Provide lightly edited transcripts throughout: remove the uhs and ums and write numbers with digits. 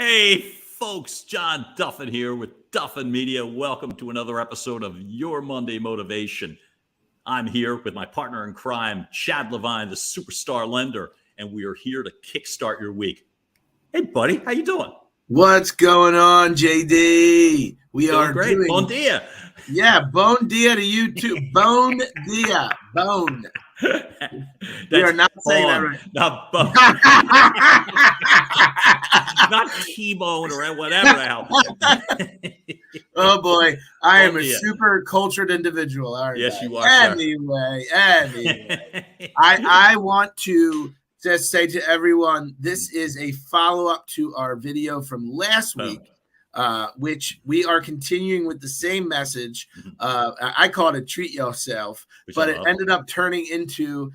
Hey, folks, John Duffin here with Duffin Media. Welcome to another episode of Your Monday Motivation. I'm here with my partner in crime, Chad Levine, the superstar lender, and we are here to kickstart your week. Hey, buddy, how you doing? What's going on, JD? We are great. doing. Bon dia. Yeah, bon dia to you too. Bon dia. Bone. We are not saying that right. Not bone. Not T-bone or whatever the hell. Oh boy, I am a super cultured individual. Yes, you are. Anyway, I want to just say to everyone, this is a follow-up to our video from last week, which we are continuing with the same message. I called it treat yourself, but it ended up turning into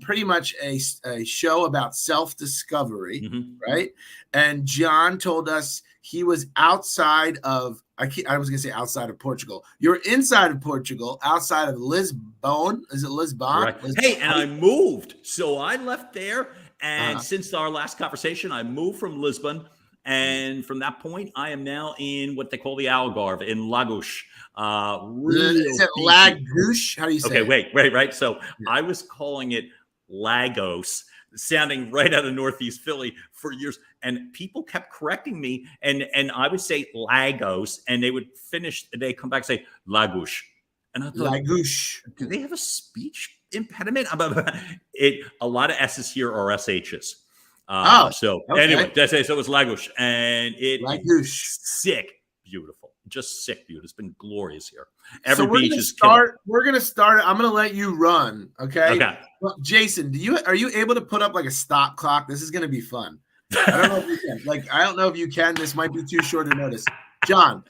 pretty much a show about self-discovery, right? And John told us he was outside of, I was going to say outside of Portugal. You're inside of Portugal, outside of Lisbon. Is it Lisbon? Hey, and I moved. So I left there. And since our last conversation, I moved from Lisbon. And from that point, I am now in what they call the Algarve in Lagos. Is it Lagos? How do you say it? Wait, right. So I was calling it Lagos, sounding right out of Northeast Philly for years. And people kept correcting me. And I would say Lagos, and they would finish, they'd come back and say Lagos. And I thought, Lagos. Do they have a speech impediment? A lot of S's here are SH's. Anyway, so it was Lagos, and it's sick, beautiful, just sick, beautiful. It's been glorious here. Every beach is killer. We're gonna start. I'm gonna let you run. Okay. Well, Jason, are you able to put up like a stop clock? This is gonna be fun. I don't know if you can. I don't know if you can. This might be too short a notice. John,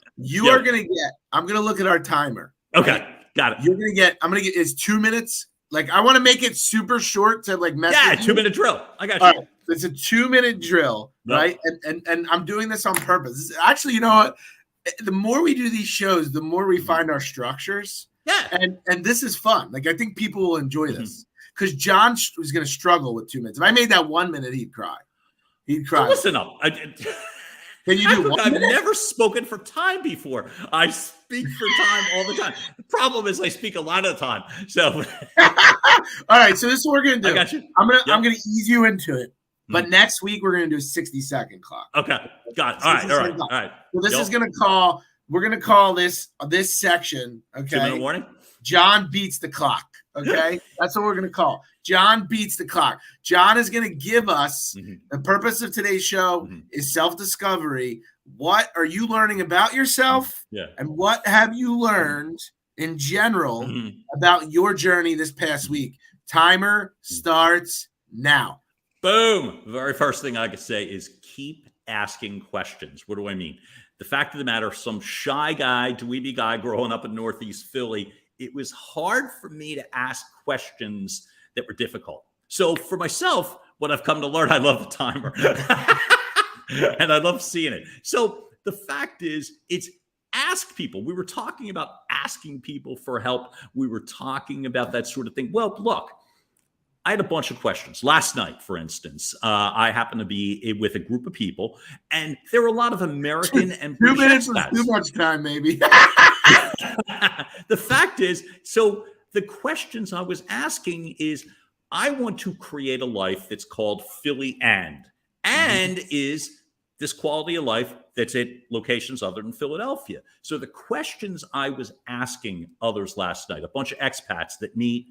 are gonna get. I'm gonna look at our timer. Okay, got it. You're gonna get. I'm gonna get. It's 2 minutes. I want to make it super short to mess. Yeah, 2 minute drill. I got you. All right. It's a 2 minute drill, right? And I'm doing this on purpose. Actually, you know what? The more we do these shows, the more we find our structures. Yeah. And this is fun. I think people will enjoy this because John was going to struggle with 2 minutes. If I made that 1 minute, he'd cry. So listen up. Can you do 1 I've minute? never spoken for time before. I speak for time all the time. The problem is I speak a lot of the time. So, all right. So this is what we're gonna do. I got you. I'm gonna ease you into it. But next week we're gonna do a 60-second clock. Okay, got it. All right. So this is we're gonna call this section. Okay. 2 minute warning. John beats the clock. Okay, that's what we're gonna call. John beats the clock. John is gonna give us the purpose of today's show is self-discovery. What are you learning about yourself? And what have you learned in general about your journey this past week? Timer starts now. Boom. The very first thing I could say is keep asking questions. What do I mean? The fact of the matter, some shy guy, dweeby guy growing up in Northeast Philly, it was hard for me to ask questions that were difficult. So for myself, what I've come to learn, I love the timer. And I love seeing it. So the fact is, it's ask people. We were talking about asking people for help. We were talking about that sort of thing. Well, look. I had a bunch of questions. Last night, for instance, I happened to be with a group of people, and there were a lot of American and 2 minutes was too much time, maybe. The fact is, so the questions I was asking is, I want to create a life that's called Philly and is this quality of life that's at locations other than Philadelphia. So the questions I was asking others last night, a bunch of expats that meet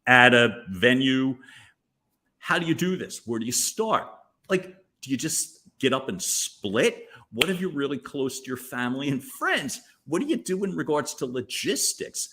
at a venue, how do you do this? Where do you start? Do you just get up and split? What if you're really close to your family and friends? What do you do in regards to logistics?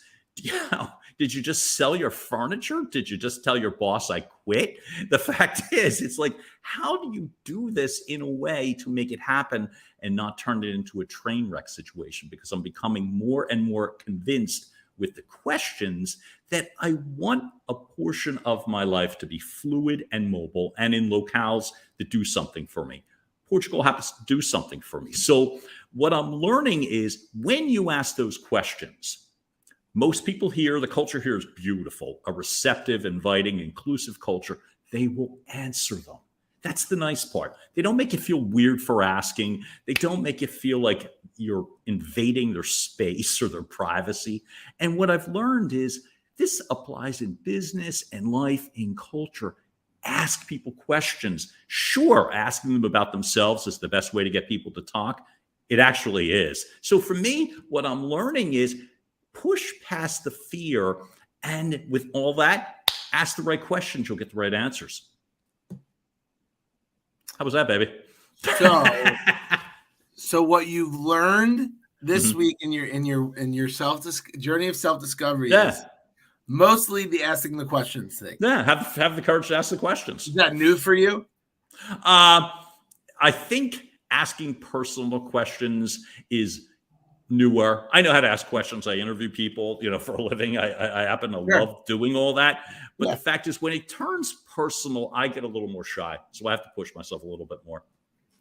Did you just sell your furniture? Did you just tell your boss I quit? The fact is, it's how do you do this in a way to make it happen and not turn it into a train wreck situation? Because I'm becoming more and more convinced with the questions that I want a portion of my life to be fluid and mobile and in locales that do something for me. Portugal happens to do something for me. So what I'm learning is when you ask those questions, most people here, the culture here is beautiful, a receptive, inviting, inclusive culture. They will answer them. That's the nice part. They don't make you feel weird for asking. They don't make you feel like you're invading their space or their privacy. And what I've learned is this applies in business and life, in culture. Ask people questions. Sure, asking them about themselves is the best way to get people to talk. It actually is. So for me, what I'm learning is push past the fear. And with all that, ask the right questions. You'll get the right answers. How was that, baby? So what you've learned this week in your journey of self-discovery is mostly the asking the questions thing. Yeah, have the courage to ask the questions. Is that new for you? I think asking personal questions is newer. I know how to ask questions. I interview people, for a living. I happen to love doing all that. But the fact is, when it turns personal, I get a little more shy. So I have to push myself a little bit more.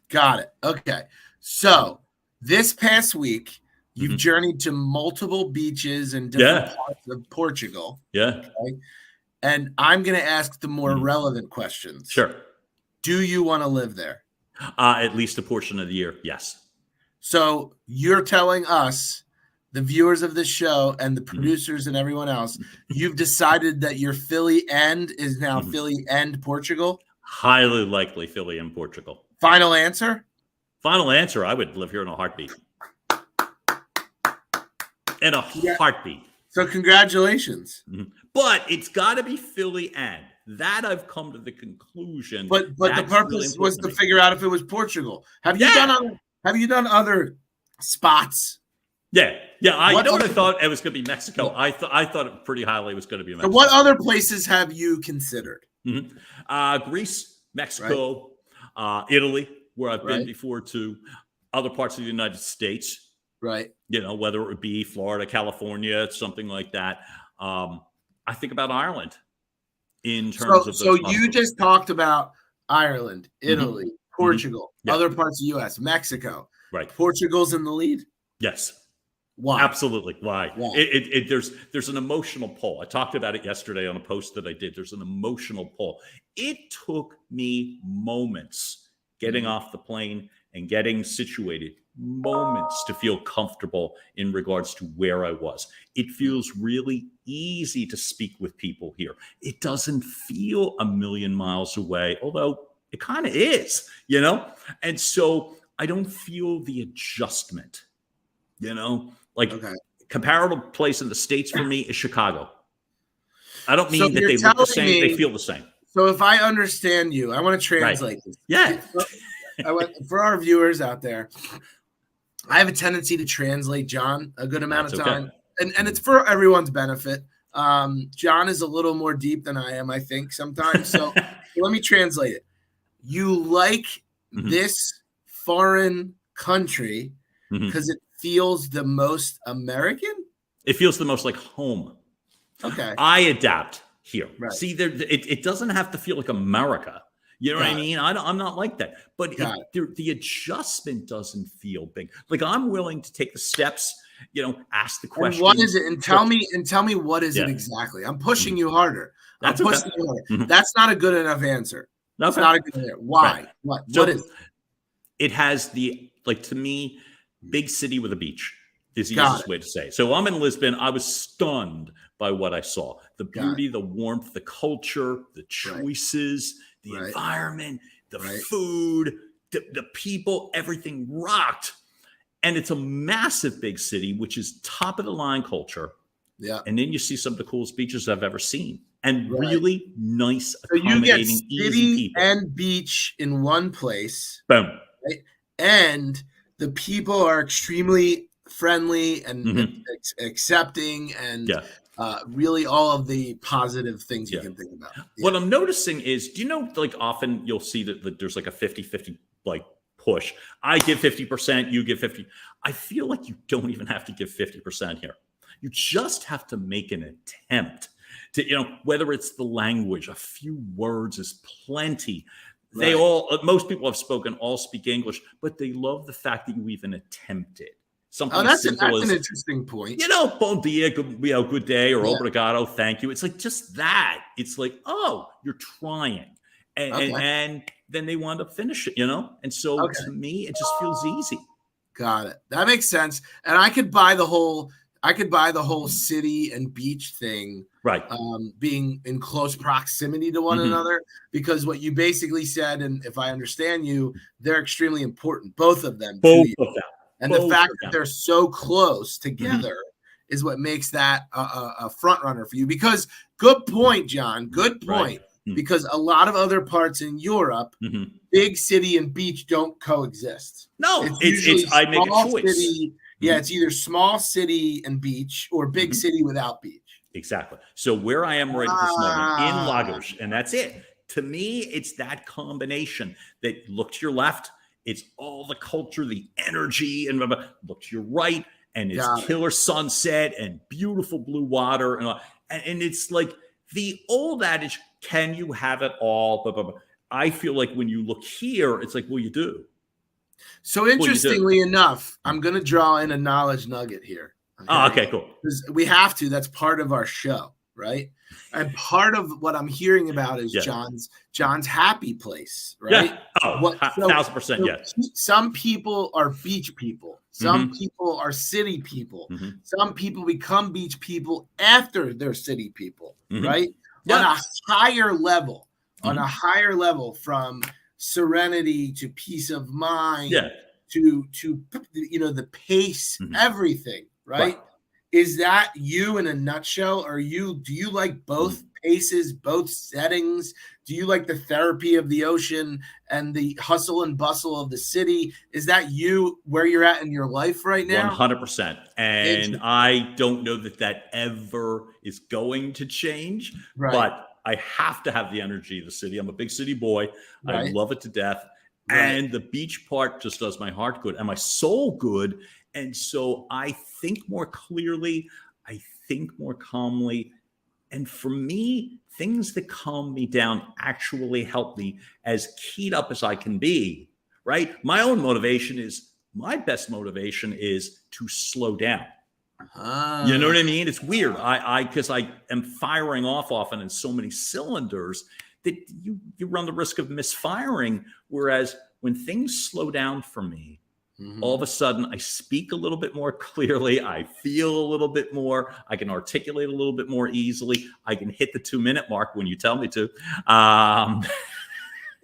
Got it. Okay. So this past week, you've journeyed to multiple beaches in different parts of Portugal. Yeah. Okay? And I'm going to ask the more relevant questions. Sure. Do you want to live there? At least a portion of the year. Yes. So you're telling us, the viewers of this show and the producers and everyone else, you've decided that your Philly end is now Philly and Portugal? Highly likely Philly and Portugal. Final answer? Final answer. I would live here in a heartbeat. In a heartbeat. So congratulations. But it's got to be Philly and. That I've come to the conclusion. But the purpose was to figure out if it was Portugal. Have you done other spots? Yeah. I thought it was going to be Mexico. I thought it pretty highly it was going to be Mexico. So what other places have you considered? Greece, Mexico, Italy, where I've been before, to other parts of the United States. Right. Whether it would be Florida, California, something like that. I think about Ireland in terms of. So you just talked about Ireland, Italy, Portugal, other parts of the U.S., Mexico. Right. Portugal's in the lead? Yes. Why? Absolutely. Why? There's an emotional pull. I talked about it yesterday on a post that I did. There's an emotional pull. It took me moments getting off the plane and getting situated, moments to feel comfortable in regards to where I was. It feels really easy to speak with people here. It doesn't feel a million miles away, although it kind of is, And so I don't feel the adjustment, Comparable place in the States for me is Chicago. I don't mean that they look the same. They feel the same. So if I understand you, I want to translate this. Yeah. For our viewers out there, I have a tendency to translate John a good amount of time. Okay. And it's for everyone's benefit. John is a little more deep than I am, I think, sometimes. So let me translate it. You like this foreign country because it feels the most American? It feels the most like home. Okay. I adapt here. Right. See, it doesn't have to feel like America. You know what I mean? I'm not like that. But the adjustment doesn't feel big. Like I'm willing to take the steps, ask the question. And what is it? And tell me what is it exactly? I'm pushing you harder. That's pushing you harder. That's not a good enough answer. That's not a good answer. Why? Right. What is it? It has to me, big city with a beach is the easiest way to say. So I'm in Lisbon. I was stunned by what I saw. The beauty, the warmth, the culture, the choices, the environment, the food, the people, everything rocked. And it's a massive big city, which is top of the line culture. Yeah. And then you see some of the coolest beaches I've ever seen. And really nice, accommodating, so you get easy city people. And beach in one place. Boom. Right? And the people are extremely friendly and accepting and really all of the positive things you can think about. Yeah. What I'm noticing is, do you know, often you'll see that there's like a 50-50 push. I give 50%, you give 50. I feel like you don't even have to give 50% here. You just have to make an attempt to, whether it's the language, a few words is plenty. They most people I've spoken all speak English, but they love the fact that you even attempted. Something that's simple an interesting point. Bon dia, good day, or obrigado, thank you. It's like just that. It's like, oh, you're trying. And then they wound up finishing, And so Okay. to me, it just feels easy. Got it. That makes sense. And I could buy the whole city and beach thing, Right. being in close proximity to one another, because what you basically said, and if I understand you, they're extremely important, both of them. Both of them. And the fact that they're so close together is what makes that a front runner for you. Because good point, John. Good point. Right. Because a lot of other parts in Europe, big city and beach don't coexist. No, it's I make a choice. City, yeah, it's either small city and beach or big city without beach. Exactly. So where I am right at this moment in Lagos, and that's it. To me, it's that combination that look to your left, it's all the culture, the energy, and look to your right, and it's killer sunset and beautiful blue water, and it's like the old adage, "Can you have it all?" Blah, blah, blah. I feel like when you look here, it's like, well, you do. So interestingly enough, I'm going to draw in a knowledge nugget here. Okay, cool. Because we have to. That's part of our show, right? And part of what I'm hearing about is John's happy place, right? Yeah. Oh, 1,000%. Yes. Some people are beach people. Some people are city people. Some people become beach people after they're city people, right? Yeah. On a higher level. On a higher level, from serenity to peace of mind, to the pace, everything, right? Is that you in a nutshell? Do you like both paces, both settings? Do you like the therapy of the ocean and the hustle and bustle of the city? Is that you where you're at in your life right now? 100%. And I don't know that ever is going to change, but I have to have the energy of the city. I'm a big city boy. I love it to death. And the beach part just does my heart good and my soul good. And so I think more clearly, I think more calmly. And for me, things that calm me down actually help me as keyed up as I can be, right? My best motivation is to slow down. You know what I mean? It's weird. Because I am firing off often in so many cylinders that you run the risk of misfiring. Whereas when things slow down for me, all of a sudden I speak a little bit more clearly. I feel a little bit more. I can articulate a little bit more easily. I can hit the 2-minute mark when you tell me to.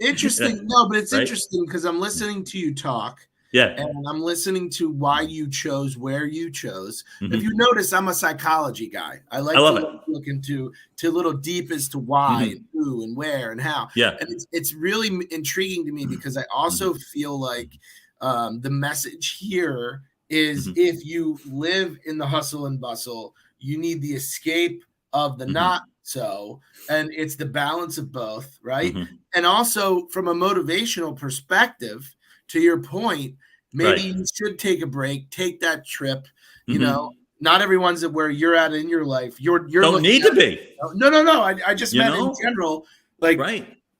Interesting. No, but it's interesting because I'm listening to you talk. Yeah. And I'm listening to why you chose where you chose. If you notice, I'm a psychology guy. I like to look into a little deep as to why and who and where and how. Yeah. And it's really intriguing to me because I also feel like the message here is if you live in the hustle and bustle, you need the escape of the not so. And it's the balance of both, right? And also from a motivational perspective, to your point, maybe you should take a break, take that trip. You know, not everyone's at where you're at in your life. You're don't need to be. No. I just meant in general, like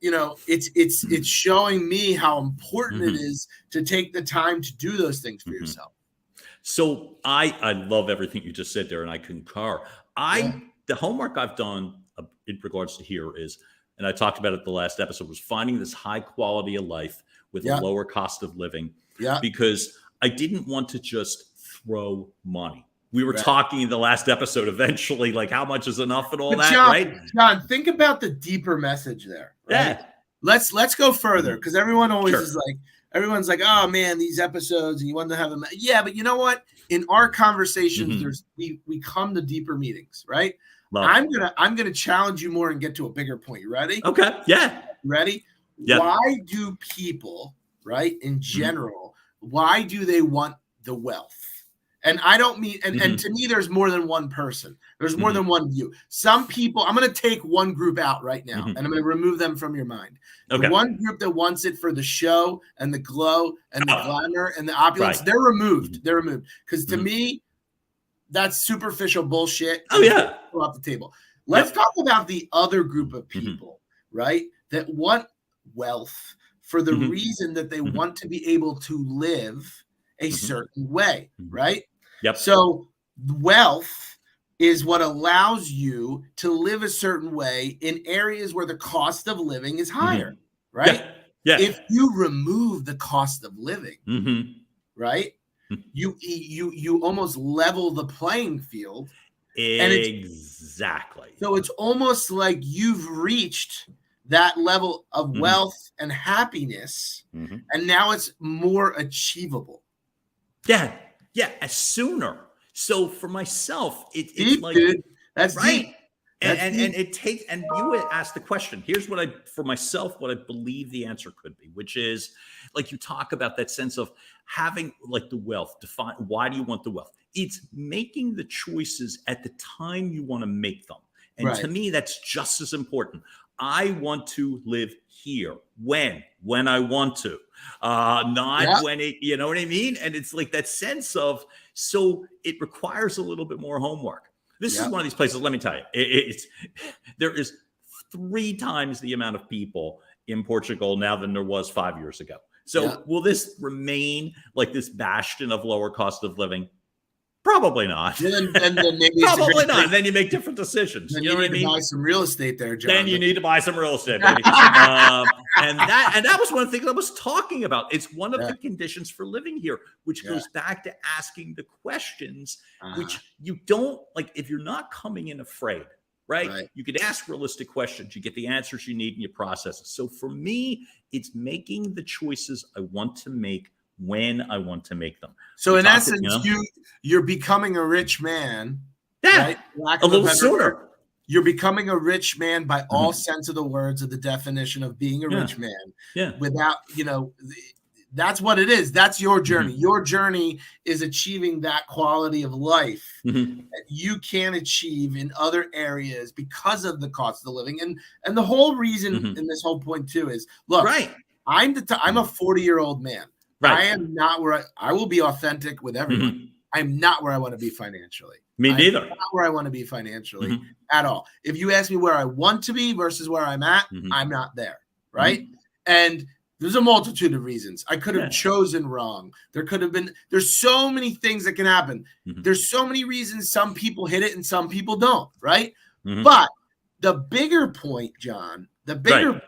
it's showing me how important it is to take the time to do those things for yourself. So I love everything you just said there, and I concur. The homework I've done in regards to here is, and I talked about it the last episode, was finding this high quality of life with a lower cost of living. Yeah. Because I didn't want to just throw money. We were talking in the last episode eventually, like how much is enough and all that, John, right? John, think about the deeper message there. Right? Yeah. Let's go further, because everyone always is like, everyone's like, oh man, these episodes, and you want to have them. Yeah, but you know what? In our conversations, we come to deeper meetings, right? I'm gonna challenge you more and get to a bigger point. You ready? Okay. Yeah. Ready? Yeah. Why do people, right, in general, why do they want the wealth? And I don't mean, and to me, there's more than one person. There's more than one view. Some people, I'm going to take one group out right now, and I'm going to remove them from your mind. Okay. The one group that wants it for the show and the glow and the glamour and the opulence, they're removed. They're removed. Because to me, that's superficial bullshit. Oh, yeah. Off the table. Let's talk about the other group of people, right, that want wealth for the reason that they want to be able to live a certain way, right? Yep. So wealth is what allows you to live a certain way in areas where the cost of living is higher, right? Yeah. if you remove the cost of living, right? You almost level the playing field. Exactly. So it's almost like you've reached that level of wealth and happiness, and now it's more achievable. Yeah, sooner. So for myself, it's Deep, like, dude. That's right. deep. And it takes, and you asked the question. Here's what for myself, what I believe the answer could be, which is like you talk about that sense of having like the wealth. Define why do you want the wealth? It's making the choices at the time you want to make them. And to me, that's just as important. I want to live here when I want to, not when it, you know what I mean? And it's like that sense of, so it requires a little bit more homework. This is one of these places, let me tell you, there is 3 times the amount of people in Portugal now than there was 5 years ago. So will this remain like this bastion of lower cost of living? Probably not. Then maybe probably not. Then you make different decisions. Then you know what I mean? Buy some real estate there, John. Then you need to buy some real estate, baby. And that was one of the things I was talking about. It's one of the conditions for living here, which goes back to asking the questions, which you don't like if you're not coming in afraid, right? You could ask realistic questions. You get the answers you need and you process it. So for me, it's making the choices I want to make when I want to make them. So in essence, you're becoming a rich man. Right? A little sooner. You're becoming a rich man by all sense of the words of the definition of being a rich man. Yeah. Without, that's what it is. That's your journey. Your journey is achieving that quality of life that you can achieve in other areas because of the cost of the living. And the whole reason in this whole point too is, look, I'm a 40-year-old man. I am not where I will be authentic with everyone. I'm not where I want to be financially. Me neither. I'm not where I want to be financially at all. If you ask me where I want to be versus where I'm at, I'm not there. Right. And there's a multitude of reasons. I could have chosen wrong. There's so many things that can happen. There's so many reasons some people hit it and some people don't. Right. But the bigger point, John, point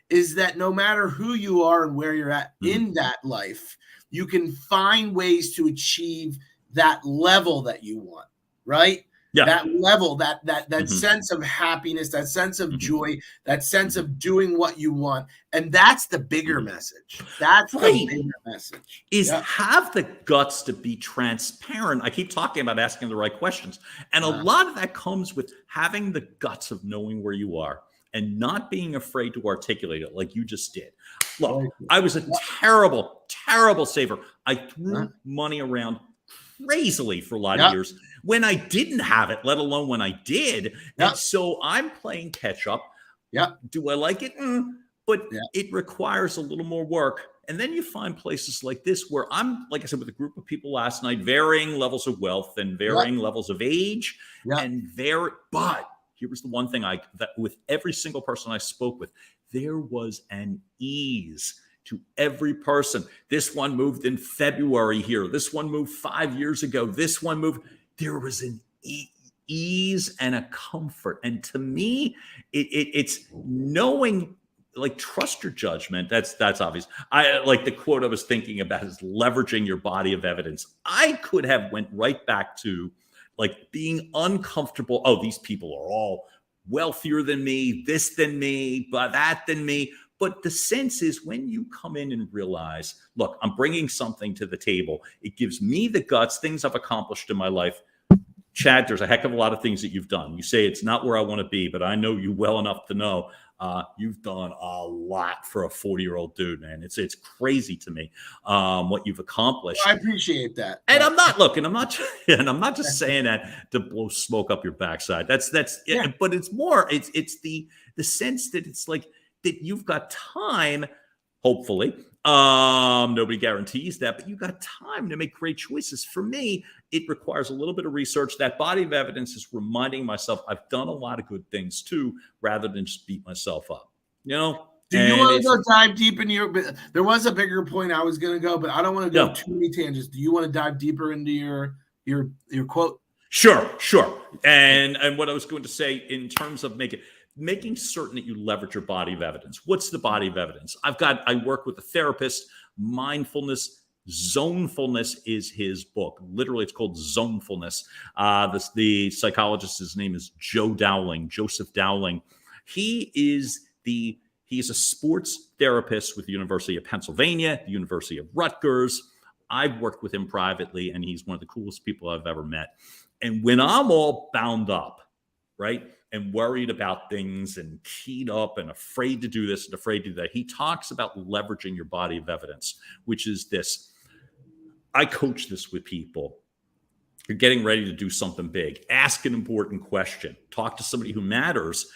is that no matter who you are and where you're at in that life, you can find ways to achieve that level that you want, right? Yeah. That level, that sense of happiness, that sense of joy, that sense of doing what you want. And that's the bigger message. That's the bigger message. Is have the guts to be transparent. I keep talking about asking the right questions. And a lot of that comes with having the guts of knowing where you are and not being afraid to articulate it like you just did. Look, I was a terrible, terrible saver. I threw money around crazily for a lot of years when I didn't have it, let alone when I did. And so I'm playing catch up. Do I like it? But it requires a little more work. And then you find places like this where I'm, like I said, with a group of people last night, varying levels of wealth and varying levels of age but here was the one thing that with every single person I spoke with, there was an ease to every person. This one moved in February here. This one moved 5 years ago. This one moved. There was an ease and a comfort. And to me, it's knowing, like, trust your judgment. That's obvious. I like the quote I was thinking about is leveraging your body of evidence. I could have went right back to like being uncomfortable. Oh, these people are all wealthier than me, this than me, but that than me. But the sense is when you come in and realize, look, I'm bringing something to the table. It gives me the guts, things I've accomplished in my life. Chad, there's a heck of a lot of things that you've done. You say it's not where I want to be, but I know you well enough to know you've done a lot for a 40-year-old dude, man. It's crazy to me what you've accomplished. I appreciate that. And I'm not just saying that to blow smoke up your backside. That's but it's more, it's the sense that it's like that you've got time, hopefully. Nobody guarantees that, but you've got time to make great choices. For me, it requires a little bit of research. That body of evidence is reminding myself I've done a lot of good things too, rather than just beat myself up. You know? Do you want to go dive deep in your? There was a bigger point I was going to go, but I don't want to go too many tangents. Do you want to dive deeper into your quote? Sure. And what I was going to say in terms of making certain that you leverage your body of evidence. What's the body of evidence? I work with a therapist. Mindfulness, Zonefulness is his book. Literally, it's called Zonefulness. The psychologist, his name is Joseph Dowling. He's a sports therapist with the University of Pennsylvania, the University of Rutgers. I've worked with him privately, and he's one of the coolest people I've ever met. And when I'm all bound up, right, and worried about things and keyed up and afraid to do this and afraid to do that, he talks about leveraging your body of evidence, which is this. I coach this with people. You're getting ready to do something big. Ask an important question. Talk to somebody who matters.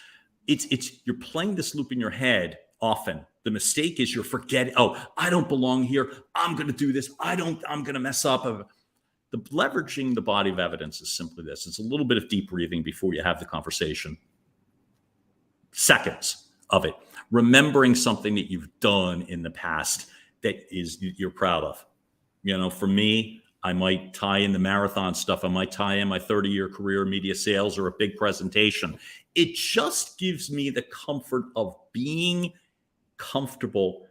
You're playing this loop in your head often. The mistake is you're forgetting, I don't belong here. I'm going to do this. I'm going to mess up. The leveraging the body of evidence is simply this. It's a little bit of deep breathing before you have the conversation. Seconds of it. Remembering something that you've done in the past that you're proud of. For me, I might tie in the marathon stuff. I might tie in my 30-year career in media sales or a big presentation. It just gives me the comfort of being comfortable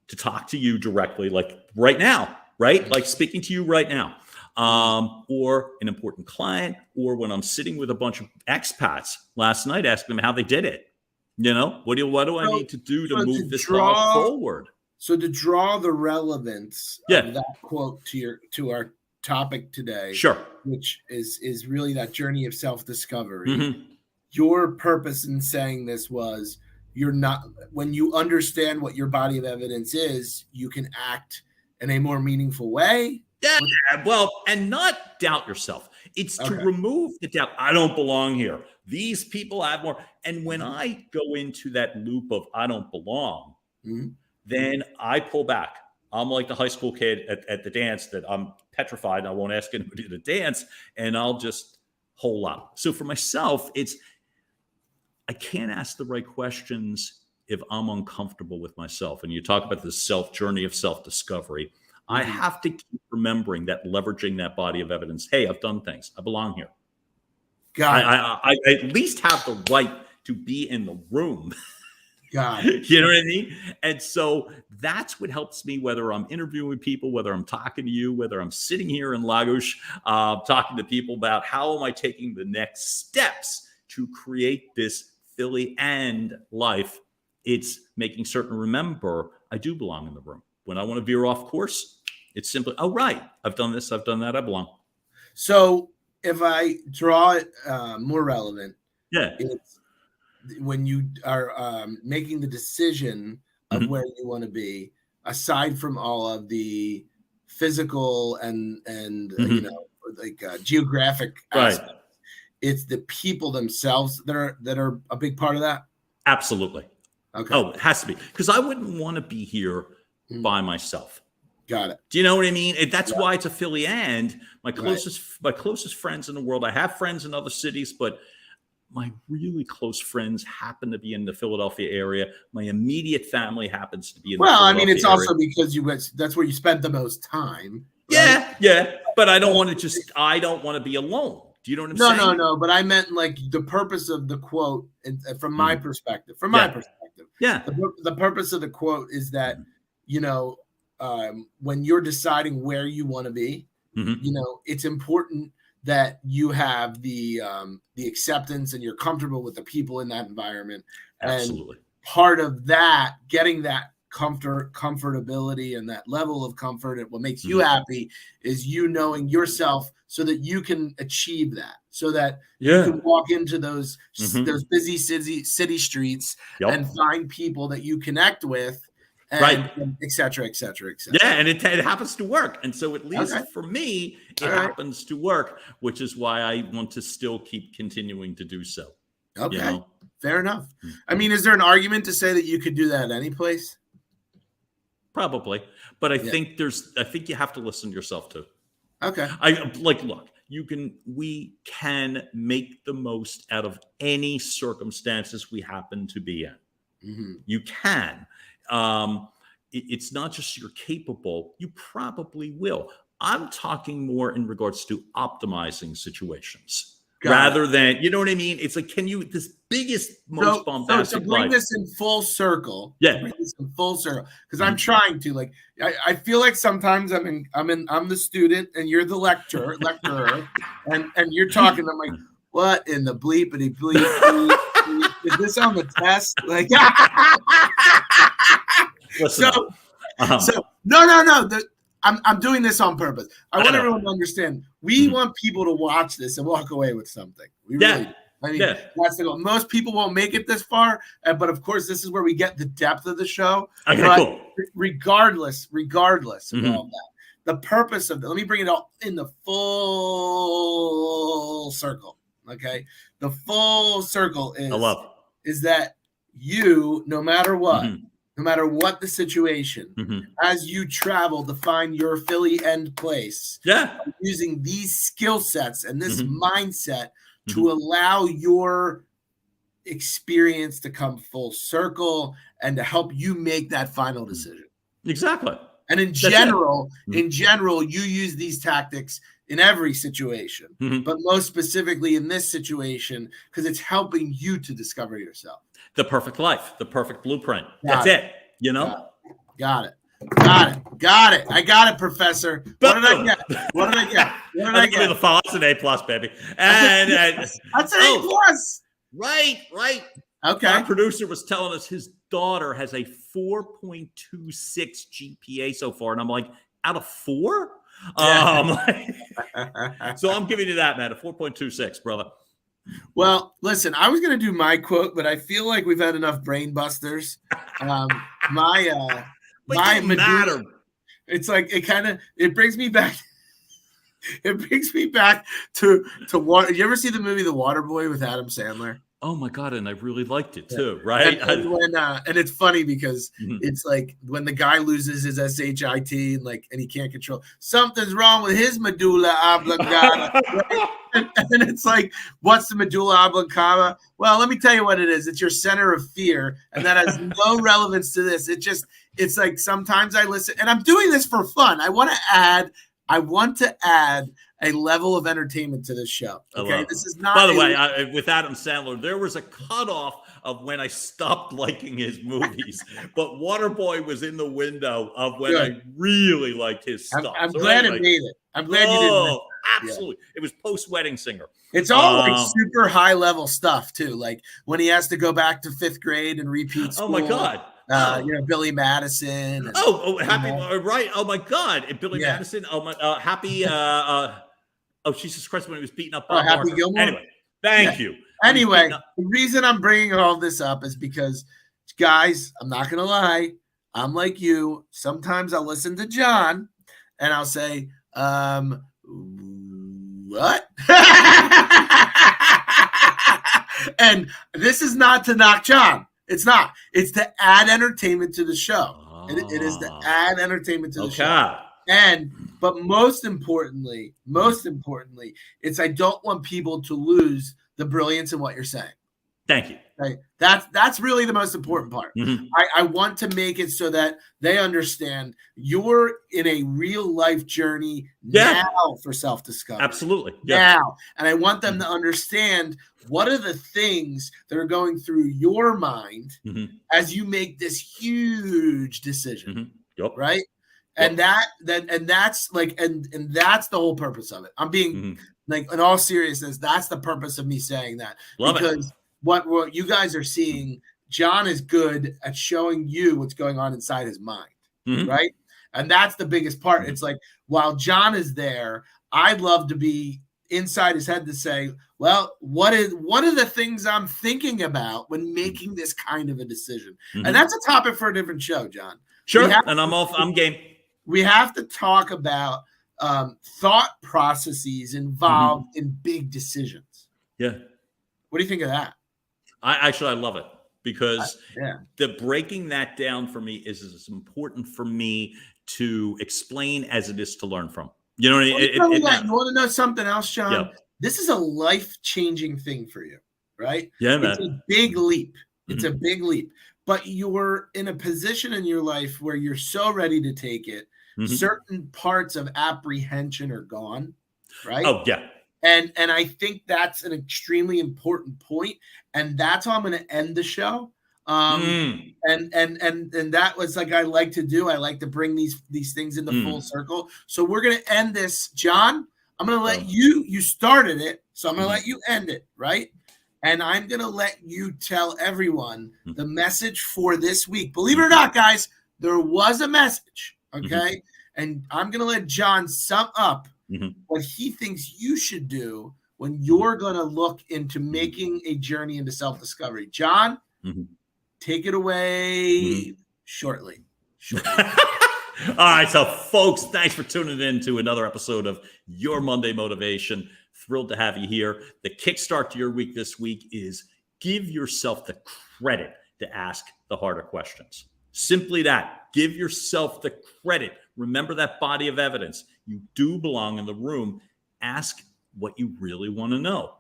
to talk to you directly, like right now, right? Like speaking to you right now. Or an important client, or when I'm sitting with a bunch of expats last night, asking them how they did it. What do I need to do to move this ball forward? So to draw the relevance of that quote to our topic today, sure, which is really that journey of self-discovery. Mm-hmm. Your purpose in saying this was when you understand what your body of evidence is, you can act in a more meaningful way. Yeah, well, and not doubt yourself. It's to remove the doubt. I don't belong here. These people have more. And when I go into that loop of I don't belong, then I pull back. I'm like the high school kid at the dance that I'm petrified and I won't ask anybody to dance, and I'll just hole up. So for myself, I can't ask the right questions if I'm uncomfortable with myself. And you talk about the journey of self-discovery. I have to keep remembering that, leveraging that body of evidence. Hey, I've done things. I belong here. I at least have the right to be in the room. Got it. You know what I mean? And so that's what helps me, whether I'm interviewing people, whether I'm talking to you, whether I'm sitting here in Lagos, talking to people about how am I taking the next steps to create this Philly and life. It's making certain, remember, I do belong in the room. When I want to veer off course, it's simply, right, I've done this, I've done that, I belong. So if I draw it more relevant, it's when you are making the decision of where you want to be, aside from all of the physical and geographic aspects, it's the people themselves that are a big part of that. Absolutely. Okay. Oh, it has to be, because I wouldn't want to be here by myself. Got it. Do you know what I mean? That's why it's a Philly and my closest friends in the world. I have friends in other cities, but my really close friends happen to be in the Philadelphia area. My immediate family happens to be in the Philadelphia area. It's also because that's where you spent the most time. Right? Yeah. But I don't want to be alone. Do you know what I'm saying? No. But I meant like the purpose of the quote from my perspective. Yeah. The purpose of the quote is that, when you're deciding where you want to be, it's important that you have the acceptance and you're comfortable with the people in that environment. Absolutely. And part of that, getting that comfortability and that level of comfort and what makes you happy is you knowing yourself so that you can achieve that, so that you can walk into those busy city streets and find people that you connect with. And et cetera, et cetera, et cetera. Yeah, and it happens to work. And so at least for me, it happens to work, which is why I want to still keep continuing to do so. Okay, fair enough. I mean, is there an argument to say that you could do that at any place? Probably. But I think you have to listen to yourself too. Okay. Look, we can make the most out of any circumstances we happen to be in. You can. It's not just you're capable, you probably will. I'm talking more in regards to optimizing situations. rather than, you know what I mean? It's like, this biggest, most bombastic to bring life. this in full circle, because I'm Mhm. trying to, like, I feel like sometimes I'm the student and you're the lecturer, and you're talking. I'm like, what in the bleepity bleep? Is this on the test? Like, Listen up. no. I'm doing this on purpose. I want know. everyone to understand. We want people to watch this and walk away with something. We really do. I mean, that's the goal. Most people won't make it this far, but of course, this is where we get the depth of the show. Okay, but cool. regardless of all that, the purpose of let me bring it all in the full circle. Okay, the full circle is that you, no matter what, no matter what the situation, as you travel to find your Philly end place, using these skill sets and this mindset to allow your experience to come full circle and to help you make that final decision. Exactly. And in general, you use these tactics in every situation, but most specifically in this situation, because it's helping you to discover yourself. The perfect life, the perfect blueprint. That's it. You know? Got it. I got it, Professor. What did I get? I get? That's an A+, baby. And that's an A+. Right. Okay. Our producer was telling us his daughter has a 4.26 GPA so far, and I'm like, out of 4? So I'm giving you that, man, a 4.26, brother. Well, listen, I was going to do my quote, but I feel like we've had enough brain busters. My matter. It's like it brings me back. It brings me back to water. You ever see the movie The Waterboy with Adam Sandler? Oh my God, and I really liked it too, right? And it's funny because it's like when the guy loses his SHIT and he can't control, something's wrong with his medulla oblongata. Right? And it's like, what's the medulla oblongata? Well, let me tell you what it is. It's your center of fear, and that has no relevance to this. It's like sometimes I listen, and I'm doing this for fun. I want to add a level of entertainment to this show. Okay, this is not. By the way, with Adam Sandler, there was a cutoff of when I stopped liking his movies, but Waterboy was in the window of when I really liked his stuff. I'm glad it made it. I'm glad you did. Absolutely, it was post-Wedding Singer. It's all super high level stuff too, like when he has to go back to 5th grade and repeat school. Oh my God. Billy Madison. Right. Oh my God. And Billy Madison. Oh my, Happy. Jesus Christ, when he was beating up. Happy Gilmore. Anyway, thank you. Anyway, the reason I'm bringing all this up is because, guys, I'm not gonna lie, I'm like you. Sometimes I'll listen to John, and I'll say, what? And this is not to knock John. It's not. It's to add entertainment to the show. It is to add entertainment to the show. But most importantly, it's I don't want people to lose the brilliance in what you're saying. Thank you. Right? That's really the most important part. I want to make it so that they understand you're in a real life journey now for self-discovery. Absolutely. Now. And I want them to understand what are the things that are going through your mind as you make this huge decision. Right? And that's the whole purpose of it. I'm being like, in all seriousness, that's the purpose of me saying that. Because what you guys are seeing, John is good at showing you what's going on inside his mind, right? And that's the biggest part. It's like, while John is there, I'd love to be inside his head to say, well, what are the things I'm thinking about when making this kind of a decision? And that's a topic for a different show, John. Sure. And I'm game. We have to talk about thought processes involved in big decisions. Yeah. What do you think of that? I love it, because the breaking that down for me is as important for me to explain as it is to learn from. You know what I mean? You want to know something else, John? Yeah. This is a life-changing thing for you, right? Yeah, man. It's a big leap. It's a big leap. But you're in a position in your life where you're so ready to take it. Certain parts of apprehension are gone, right? Oh, yeah. And I think that's an extremely important point, and that's how I'm going to end the show. And that was like I like to do. I like to bring these things into full circle. So we're going to end this, John. I'm going to let you started it, so I'm going to let you end it, right? And I'm going to let you tell everyone the message for this week. Believe it or not, guys, there was a message, okay? And I'm going to let John sum up what he thinks you should do when you're going to look into making a journey into self-discovery. John, take it away shortly. All right, so folks, thanks for tuning in to another episode of Your Monday Motivation. Thrilled to have you here. The kickstart to your week this week is give yourself the credit to ask the harder questions. Simply that. Give yourself the credit. Remember that body of evidence. You do belong in the room. Ask what you really want to know.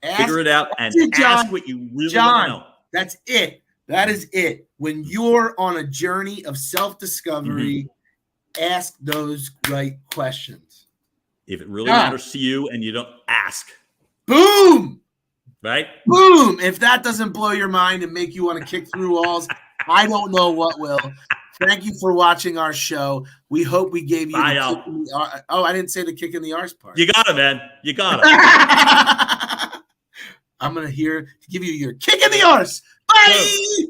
Figure it out and ask what you really want to know. That's it. That is it. When you're on a journey of self-discovery, ask those right questions. If it really matters to you and you don't ask. Boom! Right? Boom! If that doesn't blow your mind and make you want to kick through walls, I don't know what will. Thank you for watching our show. We hope we gave you the kick in the I didn't say the kick in the arse part. You got it, man. You got it. I'm going to give you your kick in the arse. Bye!